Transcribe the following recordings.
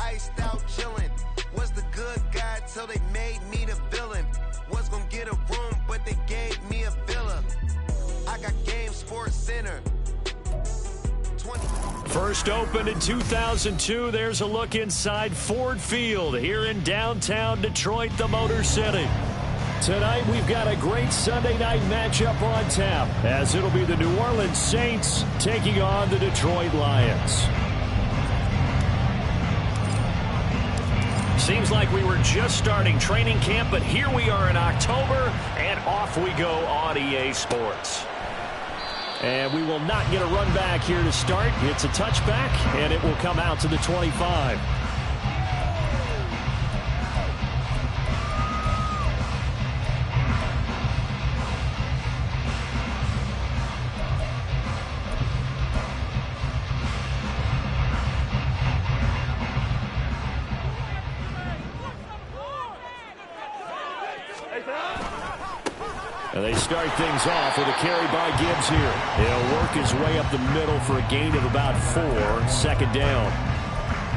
iced out chillin'. Was the good guy till they made me the villain. Was gonna get a room, but they gave me a villa. I got Game Sports Center. First opened in 2002. There's a look inside Ford Field here in downtown Detroit, the Motor City. Tonight we've got a great Sunday night matchup on tap, as it'll be the New Orleans Saints taking on the Detroit Lions. Seems like we were just starting training camp, but here we are in October, and off we go on EA Sports. And we will not get a run back here to start. It's a touchback, and it will come out to the 25. And they start things off with a carry by Gibbs here. He'll work his way up the middle for a gain of about 4, second down.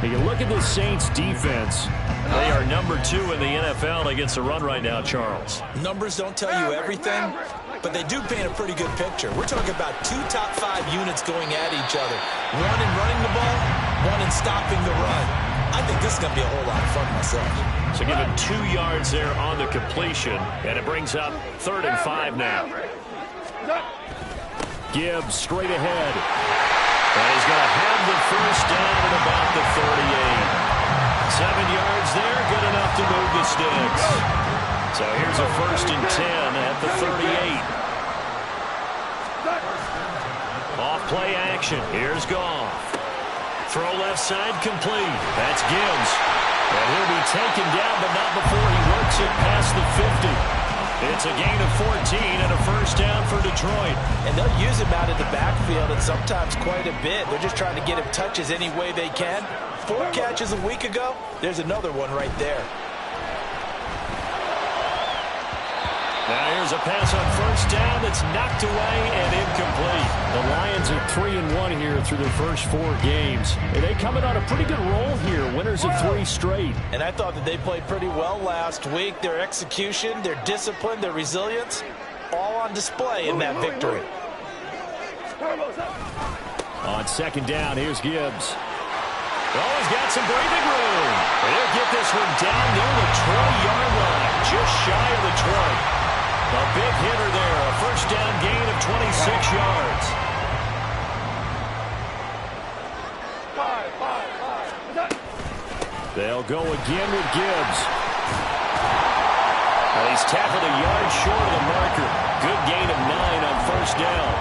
You look at the Saints defense. They are number 2 in the NFL against the run right now, Charles. Numbers don't tell you everything, but they do paint a pretty good picture. We're talking about 2 top 5 units going at each other. One in running the ball, one in stopping the run. I think this is going to be a whole lot of fun myself. So given 2 yards there on the completion, and it brings up 3rd and 5 now. Gibbs straight ahead. And he's going to have the first down at about the 38. 7 yards there, good enough to move the sticks. So here's a 1st and 10 at the 38. Off play action. Here's Goff. Throw left side complete. That's Gibbs. And he'll be taken down, but not before he works it past the 50. It's a gain of 14 and a first down for Detroit. And they'll use him out of the backfield, and sometimes quite a bit. They're just trying to get him touches any way they can. 4 catches a week ago. There's another one right there. Now here's a pass on first down that's knocked away and incomplete. The Lions are 3-1 here through their first 4 games. And they coming on a pretty good roll here, winners of 3 straight. And I thought that they played pretty well last week. Their execution, their discipline, their resilience, all on display in that victory. On second down, here's Gibbs. Oh, he's got some breathing room. He'll get this one down near the 20-yard line, just shy of the 20. A big hitter there, a first down gain of 26 yards. They'll go again with Gibbs. Well, he's tackled a yard short of the marker. Good gain of 9 on first down.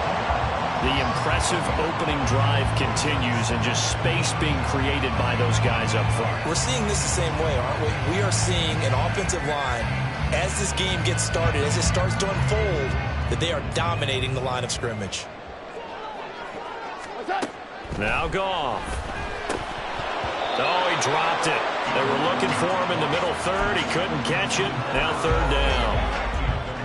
The impressive opening drive continues, and just space being created by those guys up front. We're seeing this the same way, aren't we? We are seeing an offensive line, as this game gets started, as it starts to unfold, that they are dominating the line of scrimmage. Now Goff. Oh, he dropped it. They were looking for him in the middle third. He couldn't catch it. Now 3rd down.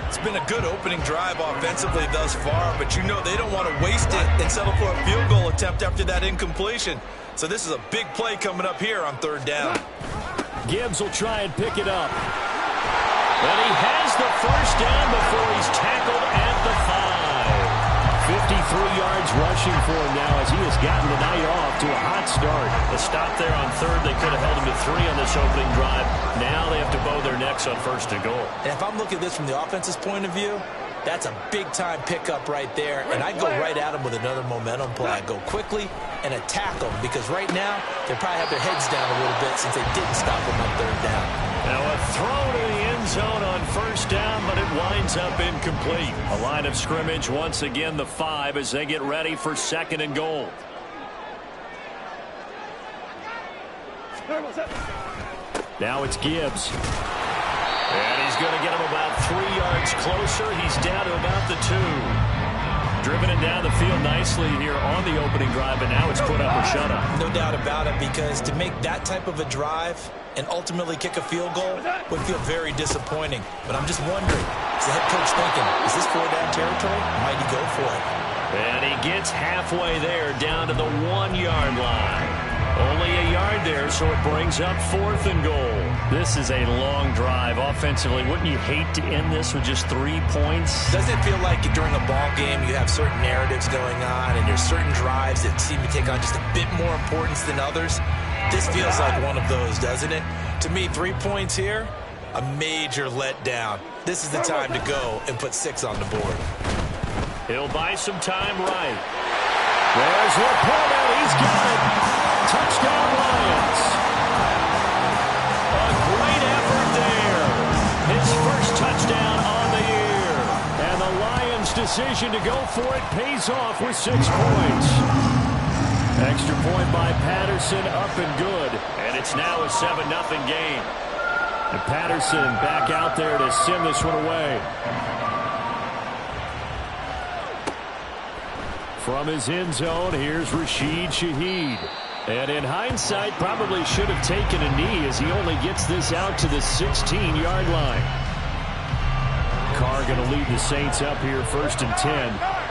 It's been a good opening drive offensively thus far, but you know they don't want to waste it and settle for a field goal attempt after that incompletion. So this is a big play coming up here on 3rd down. Gibbs will try and pick it up. But he has the first down before he's tackled at the 5. 53 yards rushing for him now as he has gotten the night off to a hot start. The stop there on 3rd, they could have held him to 3 on this opening drive. Now they have to bow their necks on 1st and goal. And if I'm looking at this from the offense's point of view, that's a big-time pickup right there. And I go right at him with another momentum play. I go quickly and attack them because right now they probably have their heads down a little bit since they didn't stop him on 3rd down. Now a throw to the end zone on first down, but it winds up incomplete. A line of scrimmage, once again the 5 as they get ready for 2nd and goal. Now it's Gibbs. And he's going to get him about 3 yards closer. He's down to about the 2. Driven it down the field nicely here on the opening drive, but now it's put up or shut up. No doubt about it, because to make that type of a drive and ultimately kick a field goal would feel very disappointing. But I'm just wondering, is the head coach thinking, is this 4-down territory? Might he go for it? And he gets halfway there, down to the 1-yard line. Only a yard there, so it brings up 4th and goal. This is a long drive offensively. Wouldn't you hate to end this with just 3 points? Doesn't it feel like during a ball game you have certain narratives going on and there's certain drives that seem to take on just a bit more importance than others? This feels like one of those, doesn't it? To me, 3 points here, a major letdown. This is the time to go and put 6 on the board. He'll buy some time right. There's Laporta. He's got it. Touchdown, Lions. A great effort there. His first touchdown on the year. And the Lions' decision to go for it pays off with 6 points. Extra point by Patterson, up and good. And it's now a 7-0 game. And Patterson back out there to send this one away. From his end zone, here's Rashid Shaheed. And in hindsight, probably should have taken a knee as he only gets this out to the 16-yard line. Carr going to lead the Saints up here 1st and 10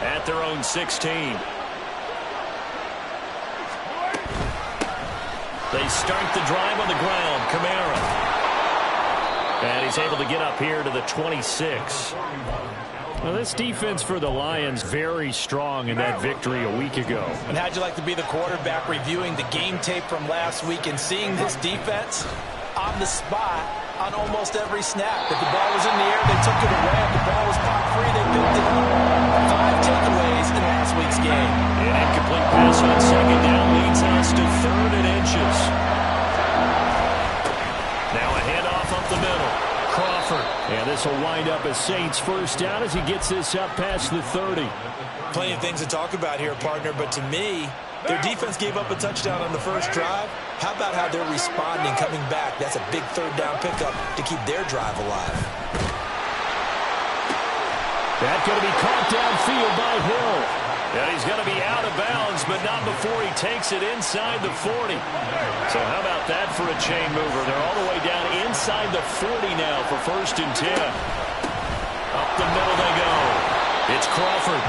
at their own 16. They start the drive on the ground. Kamara. And he's able to get up here to the 26. Well, this defense for the Lions very strong in that victory a week ago. And how'd you like to be the quarterback reviewing the game tape from last week and seeing this defense on the spot on almost every snap? If the ball was in the air, they took it away. If the ball was pop free, they picked it up. 5 takeaways in last week's game. An incomplete pass on 2nd down leads us to 3rd and inches. Now a handoff up the middle. Crawford. And this will wind up as Saints first down as he gets this up past the 30. Plenty of things to talk about here, partner, but to me, their defense gave up a touchdown on the first drive. How about how they're responding, coming back? That's a big 3rd down pickup to keep their drive alive. That's going to be caught downfield by Hill. And he's going to be out of bounds, but not before he takes it inside the 40. So how about that for a chain mover? They're all the way down inside the 40 now for 1st and 10. Up the middle they go. It's Crawford.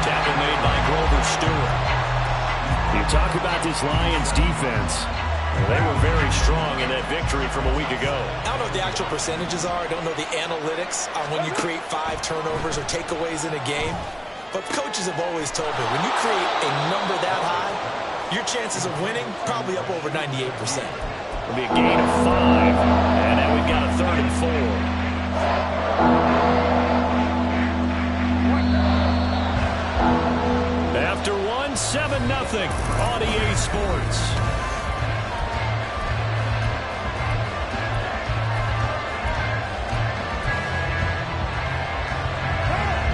Tackle made by Grover Stewart. You talk about this Lions defense. They were very strong in that victory from a week ago. I don't know what the actual percentages are. I don't know the analytics on when you create 5 turnovers or takeaways in a game. But coaches have always told me, when you create a number that high, your chances of winning probably up over 98%. It'll be a gain of 5. And now we've got a 3rd and 4. After 1, 7-0 on EA Sports.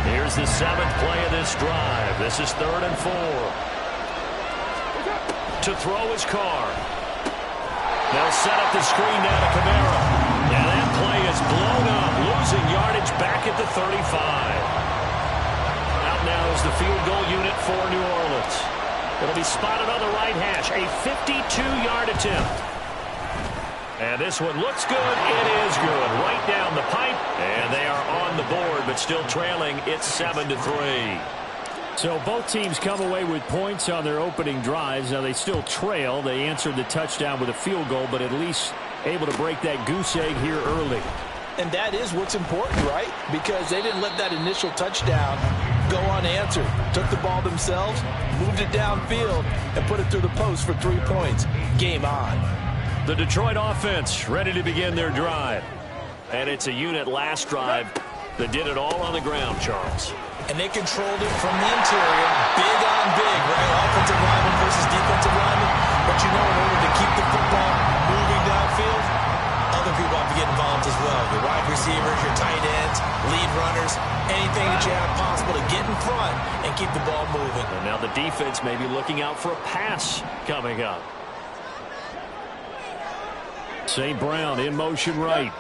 Here's the 7th play of this drive. This is 3rd and 4. To throw his Carr. They'll set up the screen down to Kamara. And that play is blown up, losing yardage back at the 35. Out now is the field goal unit for New Orleans. It'll be spotted on the right hash. A 52-yard attempt. And this one looks good. It is good. Right down the pipe. And they are on the board, but still trailing. It's 7-3. So both teams come away with points on their opening drives. Now they still trail. They answered the touchdown with a field goal, but at least able to break that goose egg here early. And that is what's important, right? Because they didn't let that initial touchdown go unanswered. Took the ball themselves, moved it downfield, and put it through the post for 3 points. Game on. The Detroit offense ready to begin their drive. And it's a unit last drive that did it all on the ground, Charles. And they controlled it from the interior, big on big, right? Offensive lineman versus defensive lineman. But you know, in order to keep the football moving downfield, other people have to get involved as well. Your wide receivers, your tight ends, lead runners, anything that you have possible to get in front and keep the ball moving. And now the defense may be looking out for a pass coming up. St. Brown in motion right.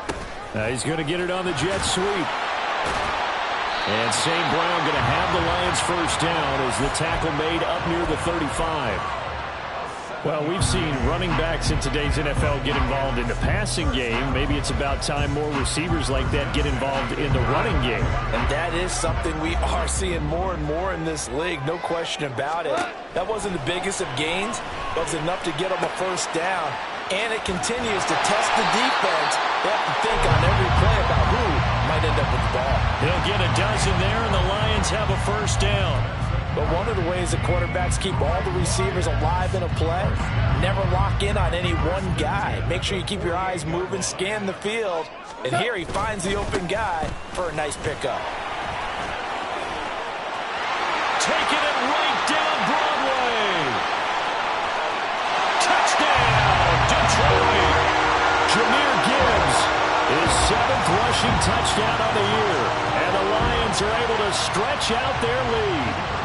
He's going to get it on the jet sweep. And St. Brown going to have the Lions first down as the tackle made up near the 35. Well, we've seen running backs in today's NFL get involved in the passing game. Maybe it's about time more receivers like that get involved in the running game. And that is something we are seeing more and more in this league, no question about it. That wasn't the biggest of gains, but it was enough to get them a first down. And it continues to test the defense. They have to think on every play about who might end up with the ball. He'll get a dozen there, and the Lions have a first down. But one of the ways that quarterbacks keep all the receivers alive in a play, never lock in on any one guy. Make sure you keep your eyes moving, scan the field. And here he finds the open guy for a nice pickup. Taking it right down Broadway. Touchdown, Detroit. Jahmyr Gibbs, his 7th rushing touchdown on the year. And the Lions are able to stretch out their lead.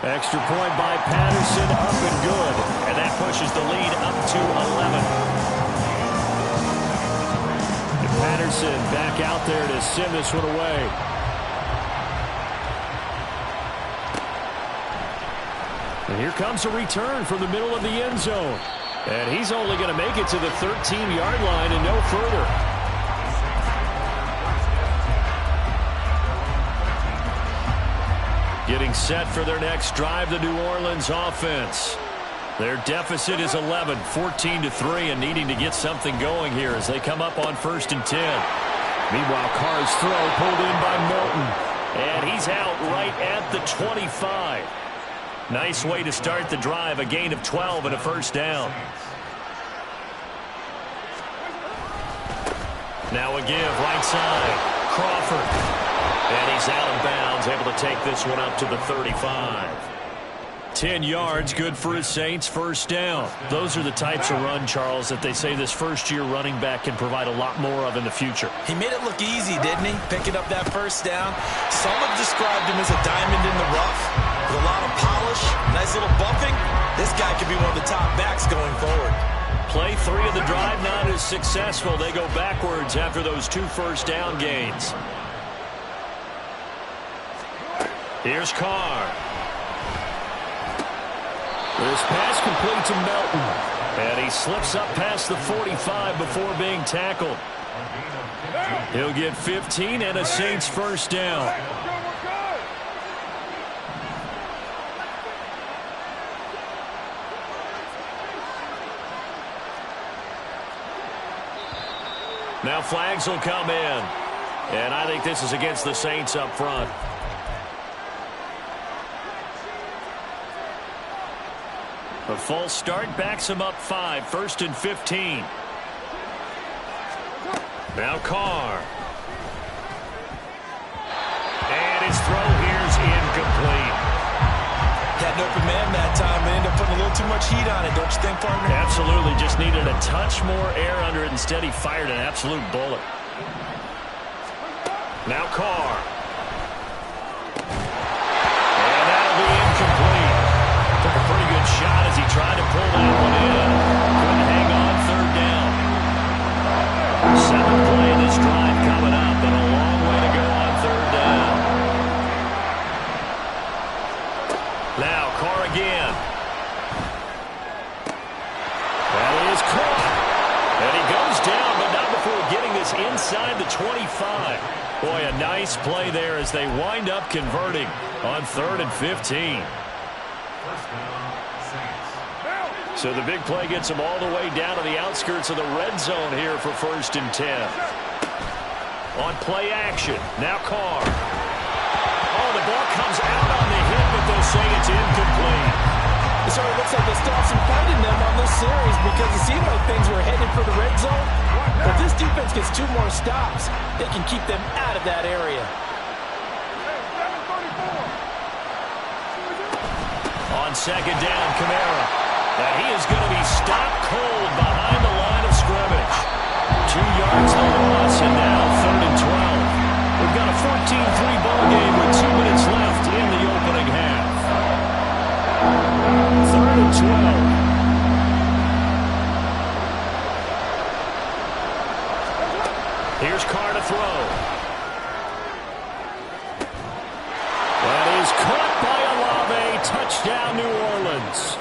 Extra point by Patterson, up and good. And that pushes the lead up to 11. And Patterson back out there to send this one away. And here comes a return from the middle of the end zone. And he's only going to make it to the 13-yard line and no further. Getting set for their next drive, the New Orleans offense. Their deficit is 11, 14-3, and needing to get something going here as they come up on 1st and 10. Meanwhile, Carr's throw pulled in by Milton. And he's out right at the 25. Nice way to start the drive, a gain of 12 and a first down. Now a give, right side, Crawford. And he's out of bounds, able to take this one up to the 35. 10 yards, good for his Saints, first down. Those are the types of run, Charles, that they say this first-year running back can provide a lot more of in the future. He made it look easy, didn't he? Picking up that first down. Some have described him as a diamond in the rough. With a lot of polish, nice little buffing. This guy could be one of the top backs going forward. Play 3 of the drive, not as successful. They go backwards after those 2 first down gains. Here's Carr. This pass complete to Melton. And he slips up past the 45 before being tackled. He'll get 15 and a Saints first down. Now flags will come in. And I think this is against the Saints up front. A false start backs him up 5, 1st and 15. Now Carr. And his throw here's incomplete. Had an open man that time and ended up putting a little too much heat on it, don't you think, partner? Absolutely. Just needed a touch more air under it. Instead, he fired an absolute bullet. Now Carr. And that'll be incomplete. Took a pretty good shot as he tried to pull that one in. Couldn't hang on, 3rd down. 7th play of this drive coming up, and a long way to go on 3rd down. Now Carr again. That is caught. And he goes down, but not before getting this inside the 25. Boy, a nice play there as they wind up converting on 3rd and 15. So the big play gets them all the way down to the outskirts of the red zone here for 1st and 10. On play action, now Carr. Oh, the ball comes out on the hit, but they'll say it's incomplete. So it looks like they still have some fight in them on this series because it seemed like things were headed for the red zone. But this defense gets 2 more stops. They can keep them out of that area. On 2nd down, Kamara. And he is going to be stopped cold behind the line of scrimmage. 2 yards the loss, and now 3rd and 12. We've got a 14-3 ball game with 2 minutes left in the opening half. 3rd and 12. Here's Carr to throw. That is caught by Touchdown, New Orleans.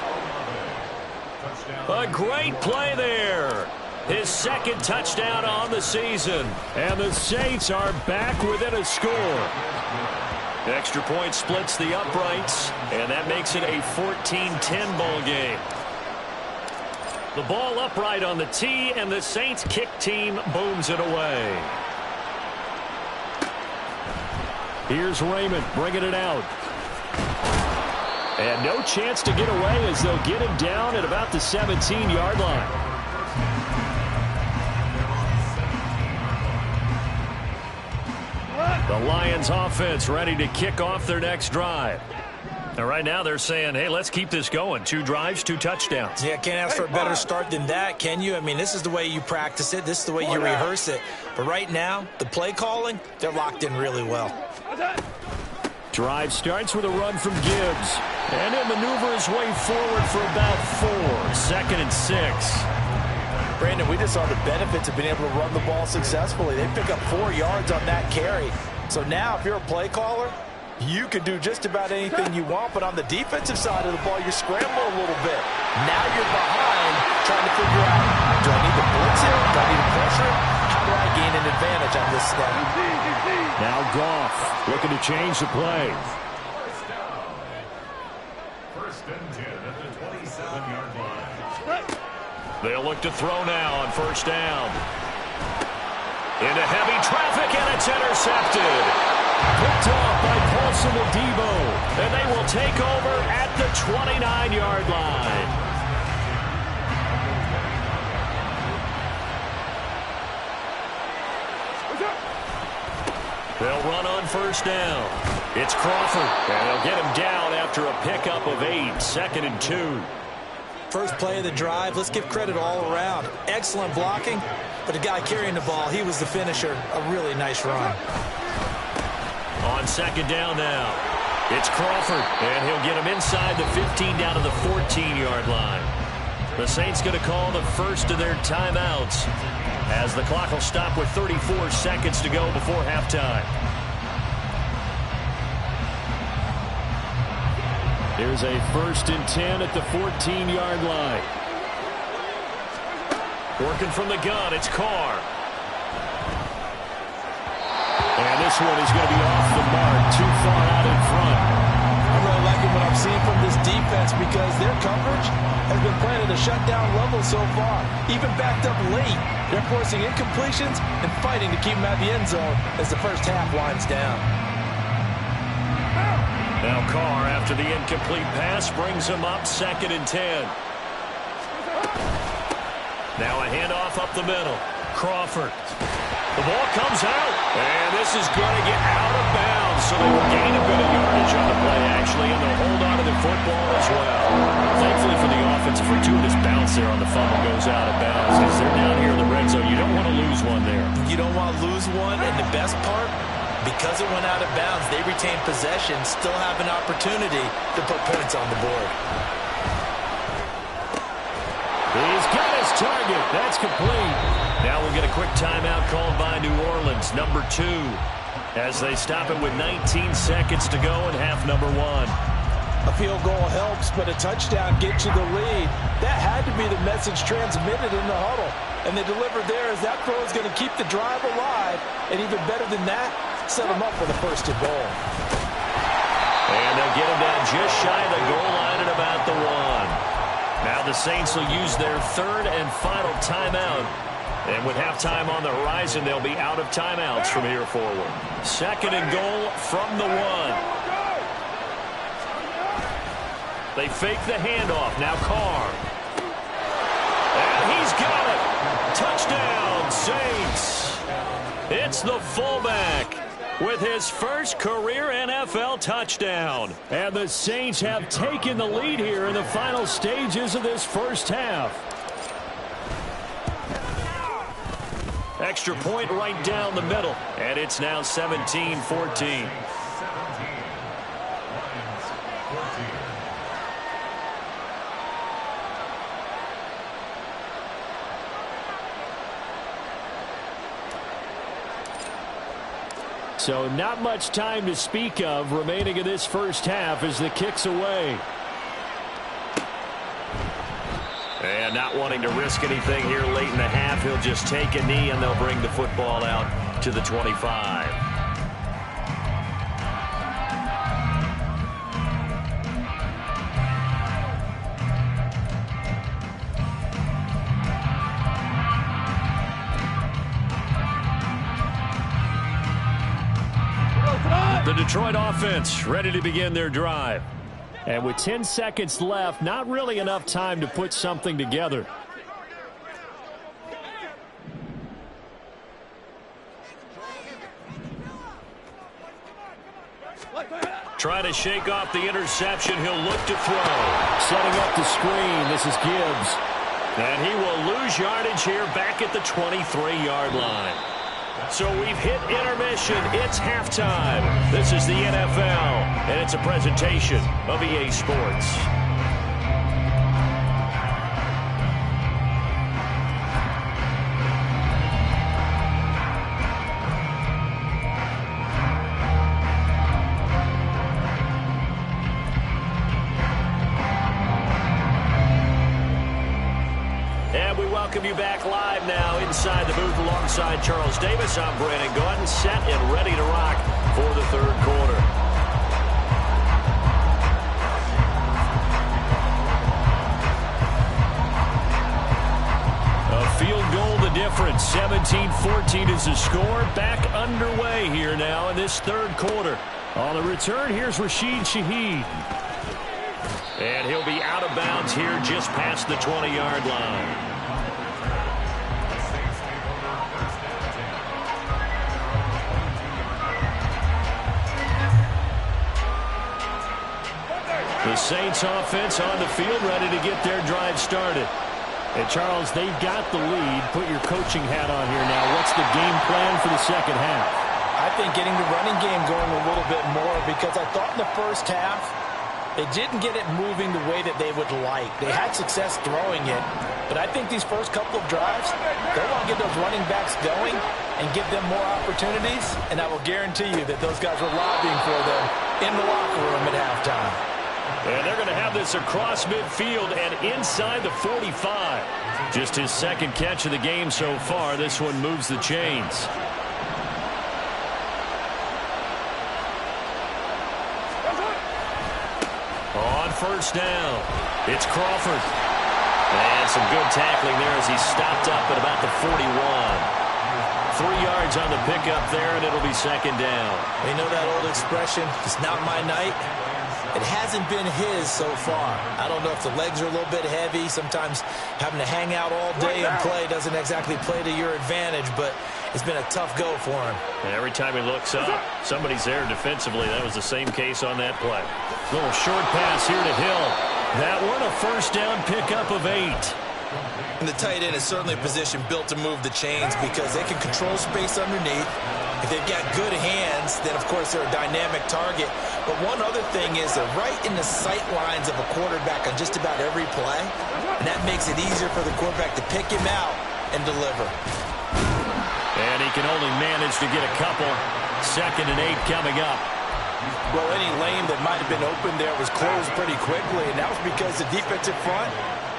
A great play there. His second touchdown on the season. And the Saints are back within a score. The extra point splits the uprights, and that makes it a 14-10 ball game. The ball upright on the tee, and the Saints kick team booms it away. Here's Raymond bringing it out. And no chance to get away as they'll get him down at about the 17-yard line. The Lions offense ready to kick off their next drive. And right now they're saying, hey, let's keep this going. 2 drives, 2 touchdowns. Yeah, can't ask for a better start than that, can you? I mean, this is the way you practice it. This is the way you rehearse it. But right now, the play calling, they're locked in really well. Drive starts with a run from Gibbs. And he'll maneuver his way forward for about 4. 2nd and 6. Brandon, we just saw the benefits of being able to run the ball successfully. They pick up 4 yards on that carry. So now if you're a play caller, you can do just about anything you want, but on the defensive side of the ball, you're scrambling a little bit. Now you're behind trying to figure out, do I need to blitz it? Do I need to pressure it? How do I gain an advantage on this snap? Now Goff looking to change the play. First and 10 at the 27-yard line. They'll look to throw now on first down. Into heavy traffic, and it's intercepted. Picked off by Paulson Adebo, and they will take over at the 29-yard line. They'll run on first down. It's Crawford, and they'll get him down after a pickup of 8, 2nd and 2. First play of the drive, let's give credit all around. Excellent blocking, but the guy carrying the ball, he was the finisher. A really nice run. On second down now, it's Crawford, and he'll get him inside the 15 down to the 14-yard line. The Saints going to call the first of their timeouts as the clock will stop with 34 seconds to go before halftime. Here's a 1st and 10 at the 14-yard line. Working from the gun, it's Carr. And this one is going to be off the mark, too far out in front. I'm really liking what I'm seeing from this defense because their coverage has been playing at a shutdown level so far. Even backed up late, they're forcing incompletions and fighting to keep them at the end zone as the first half winds down. Now Carr, after the incomplete pass, brings him up 2nd and 10. Now a handoff up the middle. Crawford. The ball comes out, and this is going to get out of bounds, so they will gain a bit of yardage on the play, actually, and they'll hold on to the football as well. Thankfully for the offense, a fortuitous bounce there on the fumble goes out of bounds because they're down here in the red zone. You don't want to lose one there. You don't want to lose one, and the best part, because it went out of bounds, they retain possession, still have an opportunity to put points on the board. He's got his target. That's complete. Now we'll get a quick timeout called by New Orleans, number 2, as they stop it with 19 seconds to go in half number 1. A field goal helps, but a touchdown gets you the lead. That had to be the message transmitted in the huddle. And they delivered there as that throw is going to keep the drive alive. And even better than that, set them up for the 1st and goal. And they'll get him down just shy of the goal line at about the 1. Now the Saints will use their 3rd and final timeout. And with halftime on the horizon, they'll be out of timeouts from here forward. 2nd and goal from the 1. They fake the handoff. Now Carr. And he's got it. Touchdown, Saints. It's the fullback with his first career NFL touchdown. And the Saints have taken the lead here in the final stages of this first half. Extra point right down the middle. And it's now 17-14. So not much time to speak of remaining in this first half as the kick's away. And not wanting to risk anything here late in the half, he'll just take a knee, and they'll bring the football out to the 25. The Detroit offense ready to begin their drive. And with 10 seconds left, not really enough time to put something together. Trying to shake off the interception. He'll look to throw. Setting up the screen. This is Gibbs. And he will lose yardage here back at the 23-yard line. So we've hit intermission. It's halftime. This is the NFL, and it's a presentation of EA Sports. Welcome you back live now inside the booth alongside Charles Davis. I'm Brandon Gaudin, set and ready to rock for the third quarter. A field goal the difference. 17-14 is the score. Back underway here now in this third quarter. On the return, here's Rashid Shaheed. And he'll be out of bounds here just past the 20-yard line. The Saints offense on the field ready to get their drive started. And Charles, they've got the lead. Put your coaching hat on here now. What's the game plan for the second half? I think getting the running game going a little bit more, because I thought in the first half they didn't get it moving the way that they would like. They had success throwing it, but I think these first couple of drives, they want to get those running backs going and give them more opportunities, and I will guarantee you that those guys were lobbying for them in the locker room at halftime. And they're going to have this across midfield and inside the 45. Just his second catch of the game so far. This one moves the chains. On first down, it's Crawford. And some good tackling there as he stopped up at about the 41. 3 yards on the pickup there, and it'll be second down. You know that old expression, it's not my night? It hasn't been his so far. I don't know if the legs are a little bit heavy. Sometimes having to hang out all day and play doesn't exactly play to your advantage, but it's been a tough go for him. And every time he looks up, somebody's there defensively. That was the same case on that play. Little short pass here to Hill. That one a first down pickup of 8. And the tight end is certainly a position built to move the chains because they can control space underneath. If they've got good hands, then, of course, they're a dynamic target. But one other thing is they're right in the sight lines of a quarterback on just about every play. And that makes it easier for the quarterback to pick him out and deliver. And he can only manage to get a couple. 2nd and 8 coming up. Well, any lane that might have been open there was closed pretty quickly, and that was because the defensive front,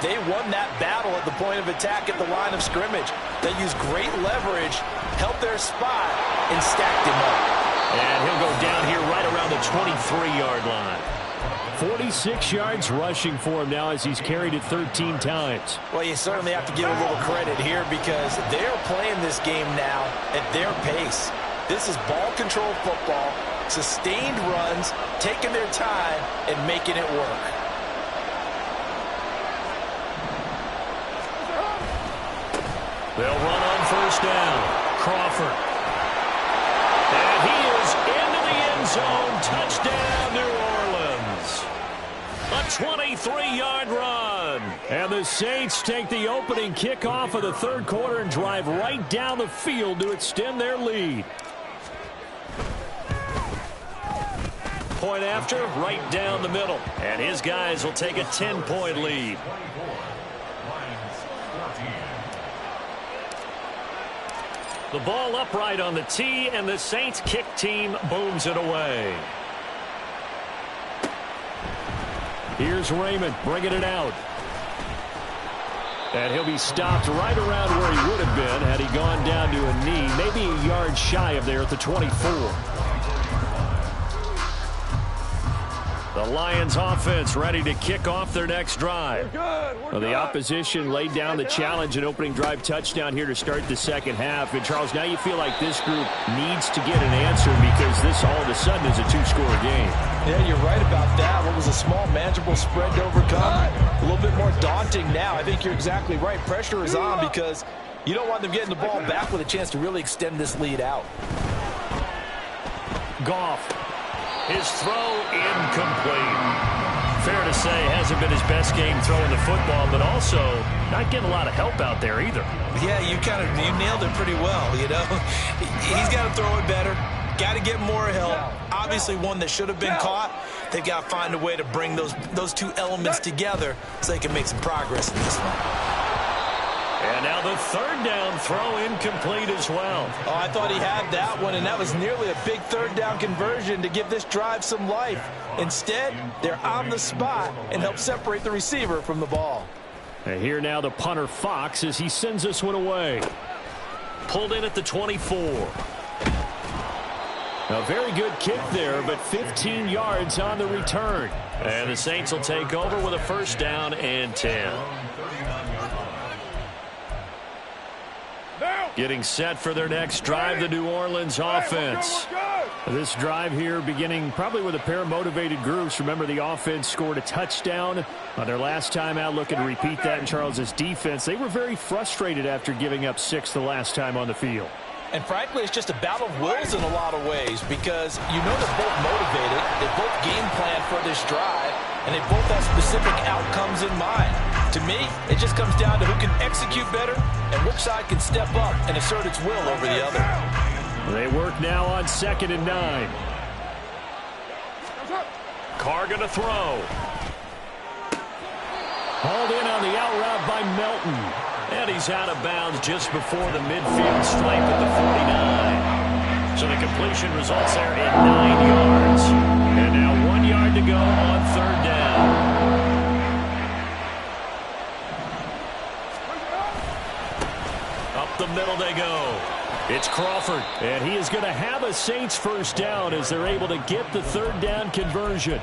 they won that battle at the point of attack at the line of scrimmage. They used great leverage, held their spot, and stacked him up. And he'll go down here right around the 23-yard line. 46 yards rushing for him now as he's carried it 13 times. Well, you certainly have to give a little credit here because they're playing this game now at their pace. This is ball control football, sustained runs, taking their time, and making it work. They'll run on first down. Crawford. And he is into the end zone. Touchdown, New Orleans. A 23-yard run. And the Saints take the opening kickoff of the third quarter and drive right down the field to extend their lead. Point after, right down the middle. And his guys will take a 10-point lead. The ball upright on the tee, and the Saints kick team booms it away. Here's Raymond bringing it out. And he'll be stopped right around where he would have been had he gone down to a knee, maybe a yard shy of there at the 24. The Lions offense ready to kick off their next drive. Well, the opposition laid down the challenge and opening drive touchdown here to start the second half. And, Charles, now you feel like this group needs to get an answer because this all of a sudden is a two-score game. Yeah, you're right about that. What was a small, manageable spread to overcome, a little bit more daunting now. I think you're exactly right. Pressure is on because you don't want them getting the ball back with a chance to really extend this lead out. Goff. His throw incomplete. Fair to say, hasn't been his best game throwing the football, but also not getting a lot of help out there either. Yeah, you nailed it pretty well, you know. He's got to throw it better. Got to get more help. Obviously one that should have been caught. They've got to find a way to bring those two elements together so they can make some progress in this one. And now the third down throw incomplete as well. Oh, I thought he had that one, and that was nearly a big third down conversion to give this drive some life. Instead, they're on the spot and help separate the receiver from the ball. And here now the punter Fox as he sends this one away. Pulled in at the 24. A very good kick there, but 15 yards on the return. And the Saints will take over with a first down and 10. Getting set for their next drive, the New Orleans offense. This drive here beginning probably with a pair of motivated groups. Remember, the offense scored a touchdown on their last time out, looking to repeat that in Charles's defense. They were very frustrated after giving up 6 the last time on the field. And frankly, it's just a battle of wills in a lot of ways because you know they're both motivated, they both game plan for this drive, and they both have specific outcomes in mind. To me, it just comes down to who can execute better and which side can step up and assert its will over the other. They work now on 2nd and 9. Carr going to throw. Hauled in on the out route by Melton. And he's out of bounds just before the midfield stripe at the 49. So the completion results there in 9 yards. And now 1 yard to go on 3rd down. Up the middle they go. It's Crawford, and he is going to have a Saints first down as they're able to get the 3rd down conversion.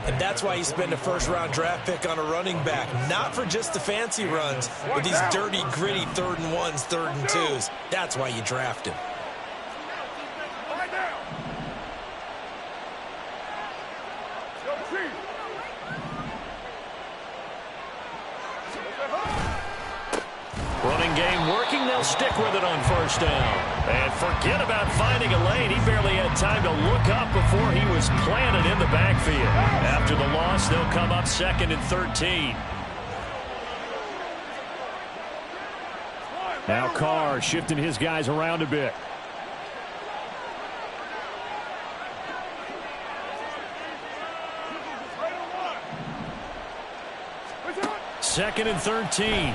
And that's why you spend a first-round draft pick on a running back, not for just the fancy runs, but these dirty, gritty 3rd and 1s, 3rd and 2s. That's why you draft him. Running game working, they'll stick with it on first down. And forget about finding a lane. He barely had time to look up before he was planted in the backfield. After the loss, they'll come up 2nd and 13. Now Carr shifting his guys around a bit. Second and 13.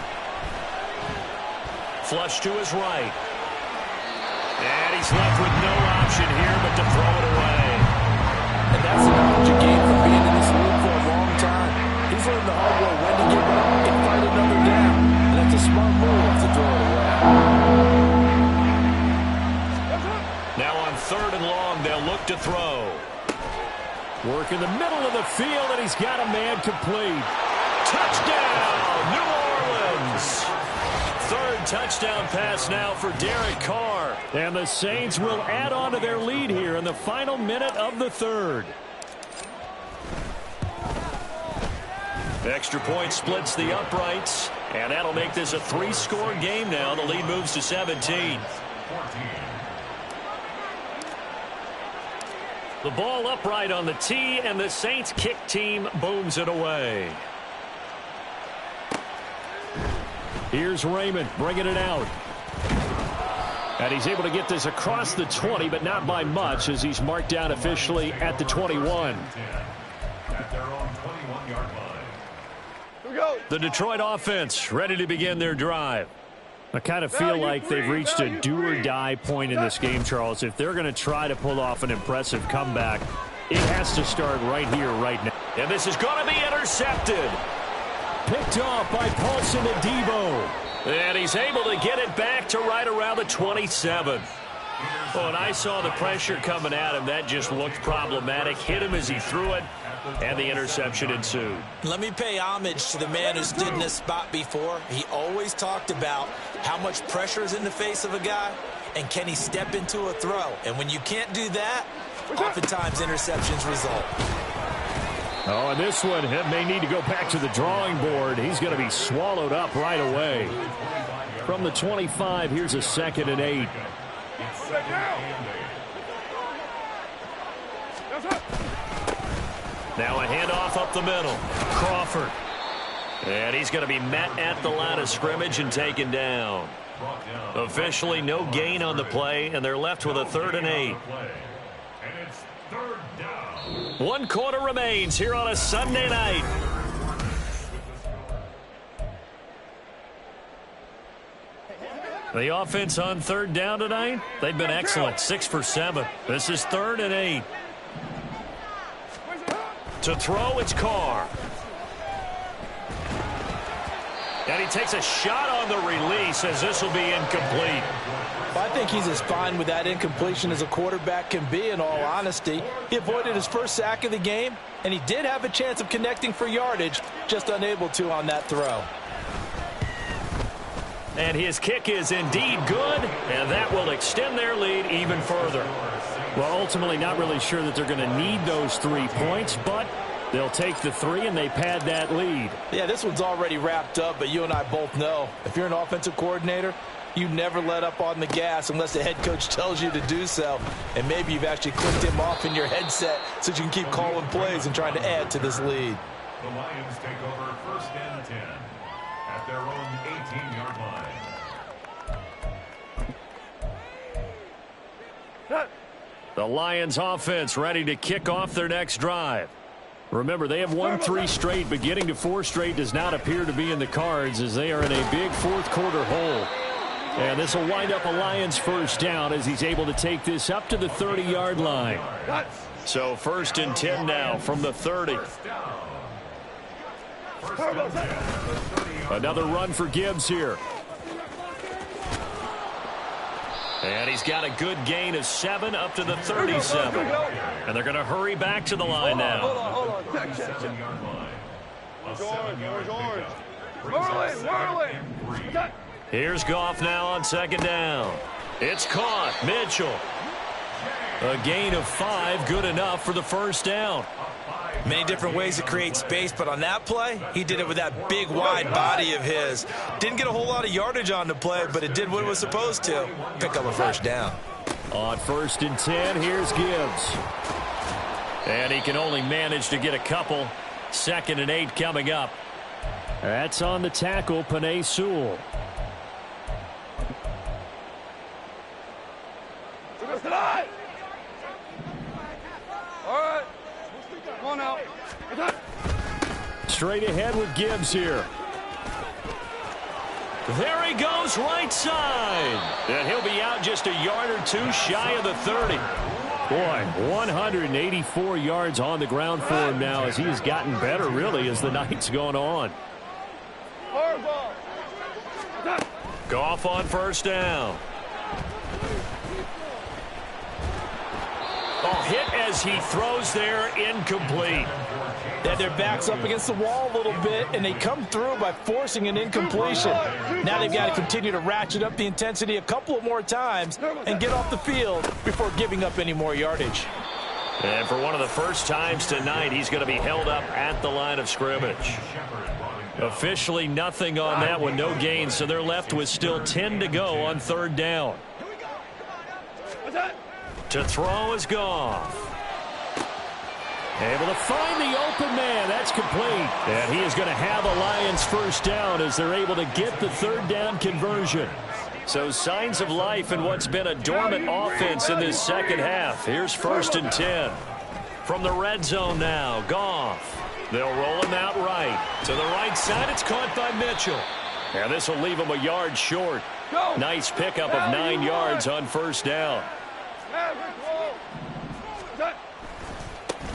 Flush to his right. And he's left with no option here but to throw it away. And that's the knowledge you gain from being in this league for a long time. He's learned the hard way when to give up and fight another down. And that's a smart move to throw it away. Now on 3rd and long, they'll look to throw. Work in the middle of the field, and he's got a man complete. Touchdown, New Orleans! 3rd touchdown pass now for Derek Carr. And the Saints will add on to their lead here in the final minute of the 3rd. Extra point splits the uprights, and that'll make this a 3-score game now. The lead moves to 17. The ball upright on the tee, and the Saints kick team booms it away. Here's Raymond bringing it out. And he's able to get this across the 20, but not by much as he's marked down officially at the 21. The Detroit offense ready to begin their drive. I kind of feel like they've reached a do-or-die point in this game, Charles. If they're going to try to pull off an impressive comeback, it has to start right here, right now. And this is going to be intercepted. picked off by Paulson Adebo. And he's able to get it back to right around the 27. Well, and I saw the pressure coming at him. That just looked problematic. Hit him as he threw it, and the interception ensued. Let me pay homage to the man who stood in this spot before. He always talked about how much pressure is in the face of a guy, and can he step into a throw. And when you can't do that, oftentimes interceptions result. Oh, and this one may need to go back to the drawing board. He's going to be swallowed up right away. From the 25, here's a 2nd and 8. Now a handoff up the middle. Crawford. And he's going to be met at the line of scrimmage and taken down. Officially no gain on the play, and they're left with a 3rd and 8. 1 quarter remains here on a Sunday night. The offense on 3rd down tonight, they've been excellent. 6 for 7. This is 3rd and 8. To throw, it's Carr. And he takes a shot on the release as this will be incomplete. I think he's as fine with that incompletion as a quarterback can be, in all honesty. He avoided his first sack of the game, and he did have a chance of connecting for yardage, just unable to on that throw. And his kick is indeed good, and that will extend their lead even further. Well, ultimately not really sure that they're going to need those 3 points, but they'll take the 3 and they pad that lead. Yeah, this one's already wrapped up, but you and I both know if you're an offensive coordinator, you never let up on the gas unless the head coach tells you to do so. And maybe you've actually clicked him off in your headset so you can keep calling plays and trying to add to this lead. The Lions take over 1st and 10 at their own 18-yard line. The Lions offense ready to kick off their next drive. Remember, they have won 3 straight, but getting to 4 straight does not appear to be in the cards as they are in a big 4th quarter hole. And this will wind up a Lions 1st down as he's able to take this up to the 30-yard line. So 1st and 10 now from the 30. Another run for Gibbs here. And he's got a good gain of 7 up to the 37. And they're going to hurry back to the line now. Hold on. Here's Goff now on 2nd down. It's caught. Mitchell. A gain of 5, good enough for the 1st down. Many different ways to create space, but on that play, he did it with that big, wide body of his. Didn't get a whole lot of yardage on the play, but it did what it was supposed to. Pick up a 1st down. On 1st and 10, here's Gibbs. And he can only manage to get a couple. 2nd and 8 coming up. That's on the tackle, Penei Sewell. Straight ahead with Gibbs here. There he goes, right side. And he'll be out just a yard or 2 shy of the 30. Boy, 184 yards on the ground for him now as he has gotten better, really, as the night's gone on. Goff on 1st down. Oh, hit as he throws there, incomplete. They had their backs up against the wall a little bit, and they come through by forcing an incompletion. Now they've got to continue to ratchet up the intensity a couple of more times and get off the field before giving up any more yardage. And for one of the first times tonight, he's going to be held up at the line of scrimmage. Officially nothing on that one, no gain, so they're left with still 10 to go on 3rd down. To throw is Goff. Able to find the open man. That's complete. And he is going to have a Lions 1st down as they're able to get the 3rd down conversion. So signs of life in what's been a dormant offense in this 2nd half. Here's 1st and 10. From the red zone now, Goff. They'll roll him out right. To the right side, it's caught by Mitchell. And this will leave him a yard short. Nice pickup of 9 yards on 1st down.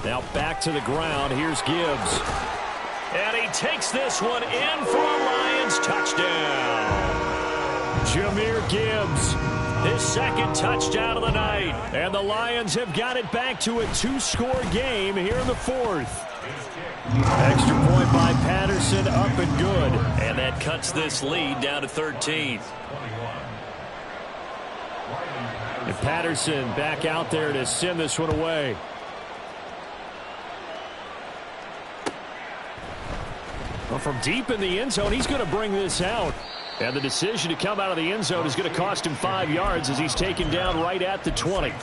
Now back to the ground. Here's Gibbs. And he takes this one in for a Lions touchdown. Jahmyr Gibbs, his second touchdown of the night. And the Lions have got it back to a 2-score game here in the fourth. Extra point by Patterson, up and good. And that cuts this lead down to 13. And Patterson back out there to send this one away. Well, from deep in the end zone, he's going to bring this out. And the decision to come out of the end zone is going to cost him 5 yards as he's taken down right at the 20.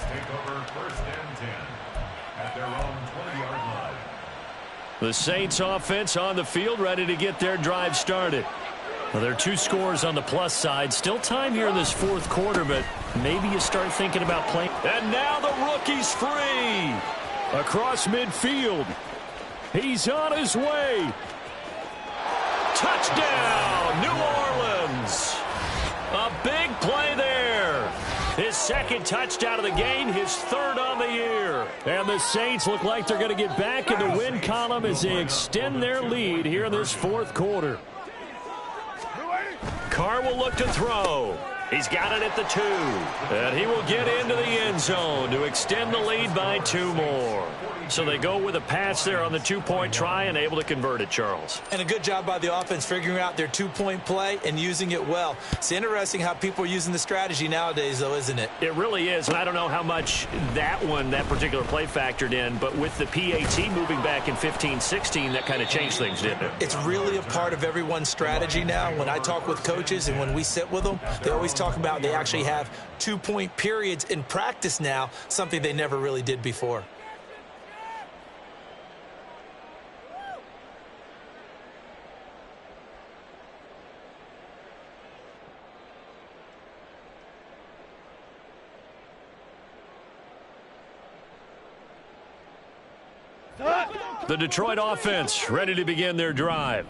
The Saints offense on the field, ready to get their drive started. Well, there are 2 scores on the plus side. Still time here in this fourth quarter, but maybe you start thinking about playing. And now the rookie's free. Across midfield. He's on his way. Touchdown, New Orleans. A big play there. His second touchdown of the game, his third on the year. And the Saints look like they're going to get back in the win column as they extend their lead here in this fourth quarter. Carr will look to throw. He's got it at the 2. And he will get into the end zone to extend the lead by 2 more. So they go with a pass there on the 2-point try and able to convert it, Charles. And a good job by the offense figuring out their 2-point play and using it well. It's interesting how people are using the strategy nowadays, though, isn't it? It really is. And I don't know how much that particular play factored in, but with the PAT moving back in 15-16, that kind of changed things, didn't it? It's really a part of everyone's strategy now. When I talk with coaches and when we sit with them, they always talk about they actually have 2-point periods in practice now, something they never really did before. The Detroit offense ready to begin their drive.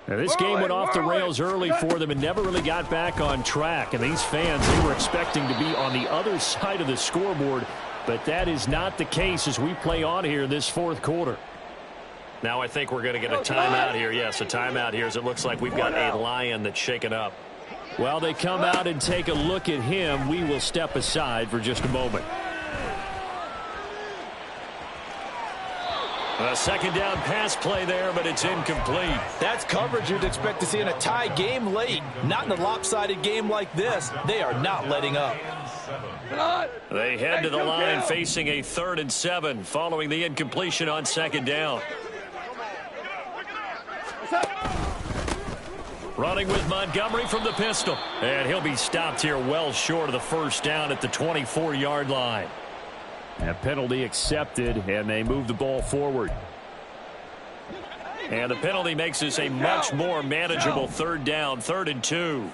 Now, this game went off the rails early for them and never really got back on track. And these fans, they were expecting to be on the other side of the scoreboard, but that is not the case as we play on here in this fourth quarter. Now I think we're going to get a timeout here. Yes, a timeout here as it looks like we've got a Lion that's shaken up. While they come out and take a look at him, we will step aside for just a moment. A second down pass play there, but it's incomplete. That's coverage you'd expect to see in a tie game late. Not in a lopsided game like this. They are not letting up. They head to the line facing a 3rd and 7 following the incompletion on second down. Running with Montgomery from the pistol. And he'll be stopped here well short of the first down at the 24-yard line. A penalty accepted, and they move the ball forward. And the penalty makes this a much more manageable 3rd down, 3rd and 2.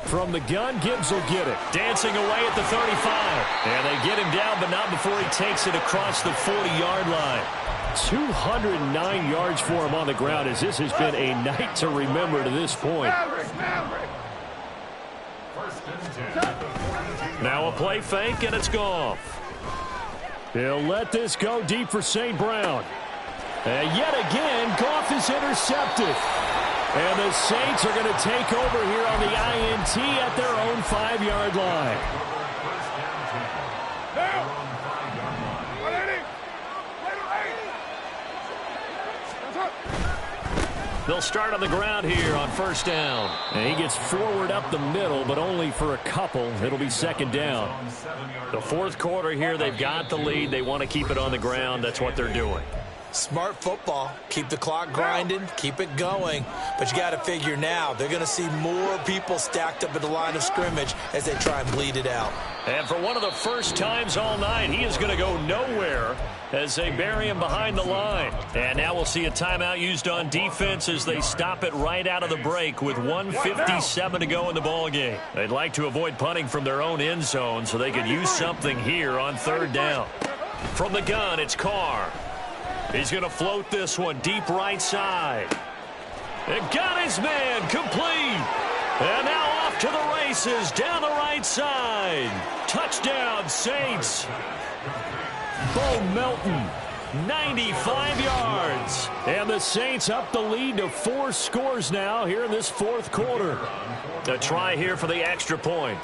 From the gun, Gibbs will get it. Dancing away at the 35. And they get him down, but not before he takes it across the 40-yard line. 209 yards for him on the ground as this has been a night to remember to this point. Now a play fake, and it's Goff. He'll let this go deep for St. Brown. And yet again, Goff is intercepted. And the Saints are going to take over here on the INT at their own 5-yard line. They'll start on the ground here on first down. And he gets forward up the middle, but only for a couple. It'll be second down. The fourth quarter here, they've got the lead. They want to keep it on the ground. That's what they're doing. Smart football. Keep the clock grinding. Keep it going. But you got to figure now, they're going to see more people stacked up at the line of scrimmage as they try and bleed it out. And for one of the first times all night, he is going to go nowhere as they bury him behind the line. And now we'll see a timeout used on defense as they stop it right out of the break with 1:57 to go in the ballgame. They'd like to avoid punting from their own end zone so they could use something here on 3rd down. From the gun, it's Carr. He's going to float this one deep right side. And got his man complete. And now off to the races down the right side. Touchdown, Saints. Bo Melton 95 yards. And the Saints up the lead to 4 scores now here in this fourth quarter. A try here for the extra point.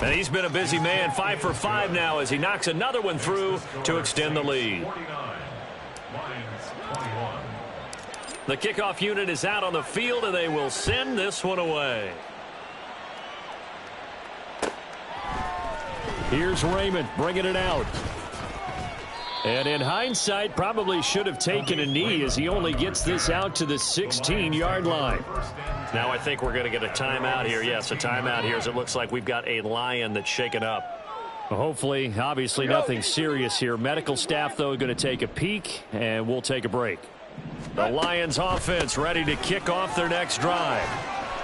And he's been a busy man, 5 for 5 now as he knocks another one through to extend the lead. The kickoff unit is out on the field, and they will send this one away. Here's Raymond bringing it out. And in hindsight, probably should have taken a knee as he only gets this out to the 16-yard line. Now I think we're going to get a timeout here. Yes, a timeout here as it looks like we've got a Lion that's shaken up. Well, hopefully, obviously nothing serious here. Medical staff, though, going to take a peek, and we'll take a break. The Lions offense ready to kick off their next drive.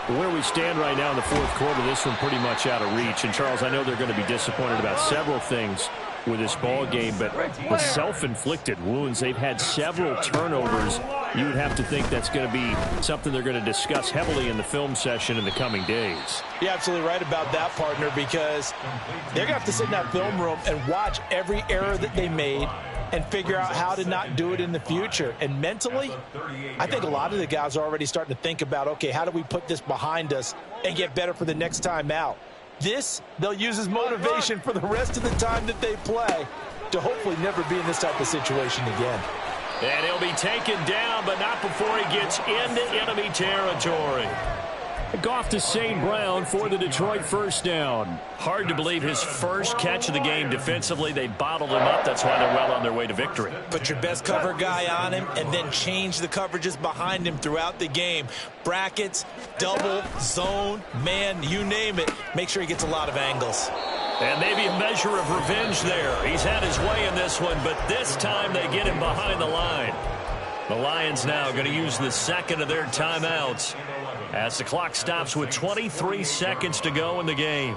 Where we stand right now in the fourth quarter, this one pretty much out of reach. And, Charles, I know they're going to be disappointed about several things with this ball game, but with self-inflicted wounds, they've had several turnovers. You would have to think that's going to be something they're going to discuss heavily in the film session in the coming days. You're absolutely right about that, partner, because they're going to have to sit in that film room and watch every error that they made and figure out how to not do it in the future. And mentally, I think a lot of the guys are already starting to think about, okay, how do we put this behind us and get better for the next time out? This, they'll use as motivation for the rest of the time that they play to hopefully never be in this type of situation again. And he'll be taken down, but not before he gets into enemy territory. Goff to St. Brown for the Detroit first down. Hard to believe his first catch of the game defensively. They bottled him up. That's why they're well on their way to victory. Put your best cover guy on him and then change the coverages behind him throughout the game. Brackets, double, zone, man, you name it. Make sure he gets a lot of angles. And maybe a measure of revenge there. He's had his way in this one, but this time they get him behind the line. The Lions now going to use the second of their timeouts as the clock stops with 23 seconds to go in the game.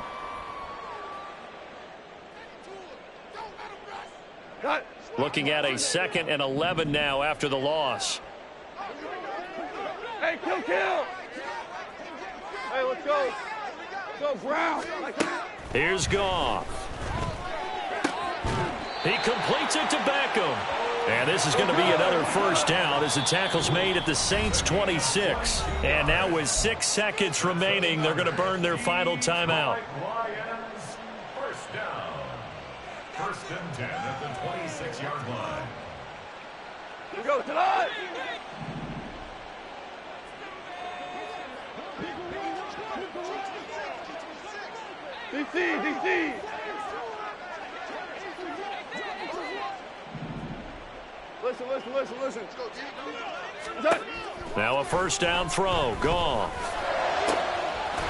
Looking at a 2nd and 11 now after the loss. Hey, kill! Hey, let's go. Go, Brown. Here's Goff. He completes it to Beckham. And this is going to be another first down as the tackle's made at the Saints 26. And now with 6 seconds remaining, they're going to burn their final timeout. Lions, first down. 1st and 10 at the 26-yard line. Here we go, tonight. DC. Listen. Now a first down throw. Goff.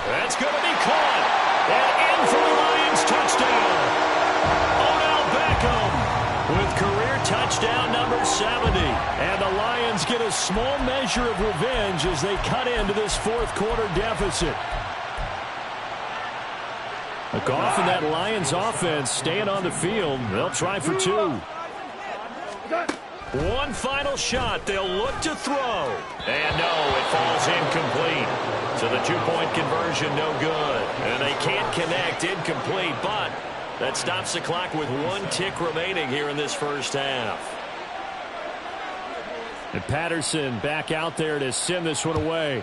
That's going to be caught. And in for the Lions touchdown. Odell Beckham with career touchdown number 70. And the Lions get a small measure of revenge as they cut into this fourth quarter deficit. Goff and that Lions offense staying on the field. They'll try for 2. One final shot. They'll look to throw. And no, it falls incomplete. So the 2-point conversion no good. And they can't connect, incomplete. But that stops the clock with 1 tick remaining here in this first half. And Patterson back out there to send this one away.